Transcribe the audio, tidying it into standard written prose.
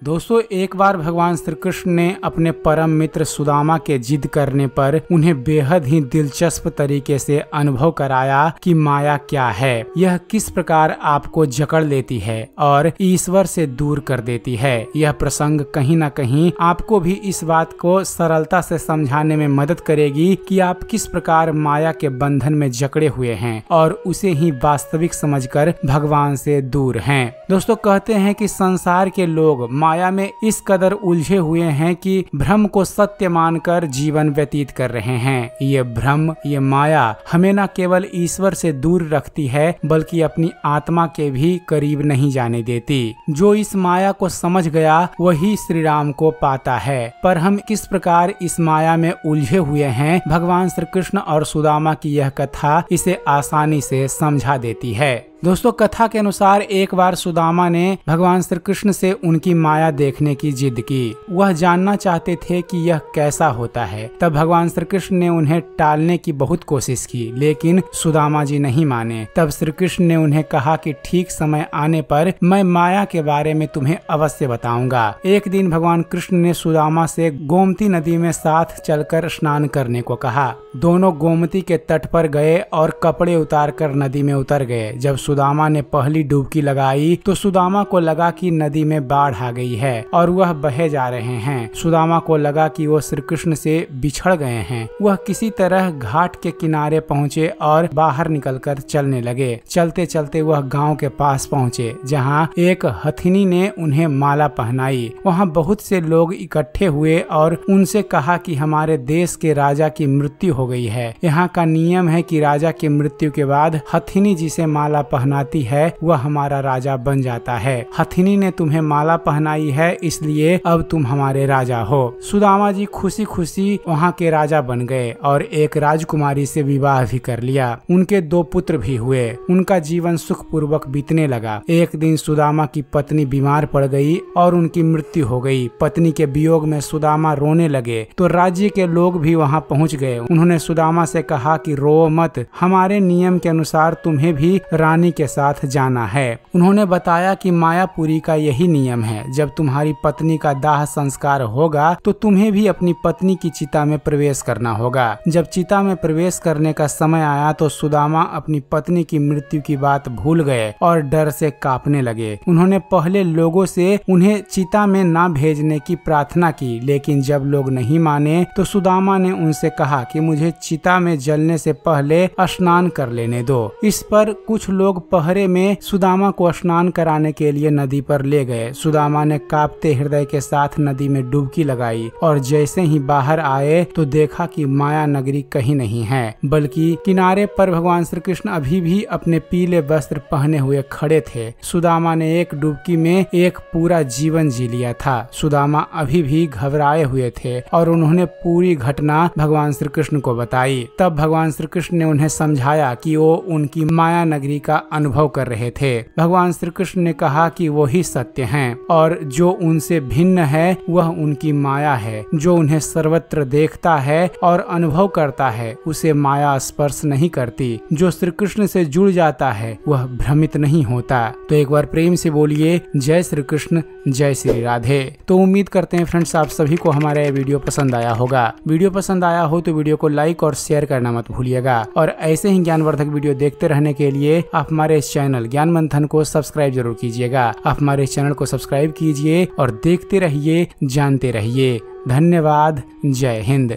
दोस्तों, एक बार भगवान श्री कृष्ण ने अपने परम मित्र सुदामा के जिद करने पर उन्हें बेहद ही दिलचस्प तरीके से अनुभव कराया कि माया क्या है, यह किस प्रकार आपको जकड़ लेती है और ईश्वर से दूर कर देती है। यह प्रसंग कहीं न कहीं आपको भी इस बात को सरलता से समझाने में मदद करेगी कि आप किस प्रकार माया के बंधन में जकड़े हुए हैं और उसे ही वास्तविक समझकर भगवान से दूर हैं। दोस्तों, कहते हैं कि संसार के लोग माया में इस कदर उलझे हुए हैं कि भ्रम को सत्य मानकर जीवन व्यतीत कर रहे हैं। ये भ्रम, ये माया हमें न केवल ईश्वर से दूर रखती है बल्कि अपनी आत्मा के भी करीब नहीं जाने देती। जो इस माया को समझ गया वही श्री राम को पाता है। पर हम किस प्रकार इस माया में उलझे हुए हैं, भगवान श्री कृष्ण और सुदामा की यह कथा इसे आसानी से समझा देती है। दोस्तों, कथा के अनुसार एक बार सुदामा ने भगवान श्री कृष्ण से उनकी माया देखने की जिद की। वह जानना चाहते थे कि यह कैसा होता है। तब भगवान श्री कृष्ण ने उन्हें टालने की बहुत कोशिश की, लेकिन सुदामा जी नहीं माने। तब श्री कृष्ण ने उन्हें कहा कि ठीक समय आने पर मैं माया के बारे में तुम्हें अवश्य बताऊंगा। एक दिन भगवान कृष्ण ने सुदामा से गोमती नदी में साथ चलकर स्नान करने को कहा। दोनों गोमती के तट पर गए और कपड़े उतार कर नदी में उतर गए। जब सुदामा ने पहली डुबकी लगाई तो सुदामा को लगा कि नदी में बाढ़ आ गई है और वह बहे जा रहे हैं। सुदामा को लगा कि वो श्री कृष्ण से बिछड़ गए हैं। वह किसी तरह घाट के किनारे पहुँचे और बाहर निकलकर चलने लगे। चलते चलते वह गांव के पास पहुँचे, जहाँ एक हथिनी ने उन्हें माला पहनाई। वहाँ बहुत से लोग इकट्ठे हुए और उनसे कहा कि हमारे देश के राजा की मृत्यु हो गई है। यहाँ का नियम है कि राजा की मृत्यु के बाद हथिनी जिसे माला पहनाती है वह हमारा राजा बन जाता है। हथिनी ने तुम्हें माला पहनाई है, इसलिए अब तुम हमारे राजा हो। सुदामा जी खुशी खुशी वहाँ के राजा बन गए और एक राजकुमारी से विवाह भी कर लिया। उनके 2 पुत्र भी हुए। उनका जीवन सुख पूर्वक बीतने लगा। एक दिन सुदामा की पत्नी बीमार पड़ गई और उनकी मृत्यु हो गई। पत्नी के वियोग में सुदामा रोने लगे तो राज्य के लोग भी वहाँ पहुँच गए। उन्होंने सुदामा से कहा कि रो मत, हमारे नियम के अनुसार तुम्हें भी रानी के साथ जाना है। उन्होंने बताया कि मायापुरी का यही नियम है, जब तुम्हारी पत्नी का दाह संस्कार होगा तो तुम्हें भी अपनी पत्नी की चिता में प्रवेश करना होगा। जब चिता में प्रवेश करने का समय आया तो सुदामा अपनी पत्नी की मृत्यु की बात भूल गए और डर से कांपने लगे। उन्होंने पहले लोगों से उन्हें चिता में ना भेजने की प्रार्थना की, लेकिन जब लोग नहीं माने तो सुदामा ने उनसे कहा कि मुझे चिता में जलने से पहले स्नान कर लेने दो। इस पर कुछ लोग पहरे में सुदामा को स्नान कराने के लिए नदी पर ले गए। सुदामा ने कांपते हृदय के साथ नदी में डुबकी लगाई और जैसे ही बाहर आए तो देखा कि माया नगरी कहीं नहीं है, बल्कि किनारे पर भगवान श्री कृष्ण अभी भी अपने पीले वस्त्र पहने हुए खड़े थे। सुदामा ने एक डुबकी में एक पूरा जीवन जी लिया था। सुदामा अभी भी घबराए हुए थे और उन्होंने पूरी घटना भगवान श्री कृष्ण को बताई। तब भगवान श्री कृष्ण ने उन्हें समझाया कि वो उनकी माया नगरी का अनुभव कर रहे थे। भगवान श्री कृष्ण ने कहा कि वही सत्य हैं और जो उनसे भिन्न है वह उनकी माया है। जो उन्हें सर्वत्र देखता है और अनुभव करता है उसे माया स्पर्श नहीं करती। जो श्री कृष्ण से जुड़ जाता है वह भ्रमित नहीं होता। तो एक बार प्रेम से बोलिए जय श्री कृष्ण, जय श्री राधे। तो उम्मीद करते हैं फ्रेंड्स आप सभी को हमारा यह वीडियो पसंद आया होगा। वीडियो पसंद आया हो तो वीडियो को लाइक और शेयर करना मत भूलिएगा और ऐसे ही ज्ञानवर्धक वीडियो देखते रहने के लिए आप हमारे इस चैनल ज्ञान मंथन को सब्सक्राइब जरूर कीजिएगा। आप हमारे इस चैनल को सब्सक्राइब कीजिए और देखते रहिए, जानते रहिए। धन्यवाद। जय हिंद।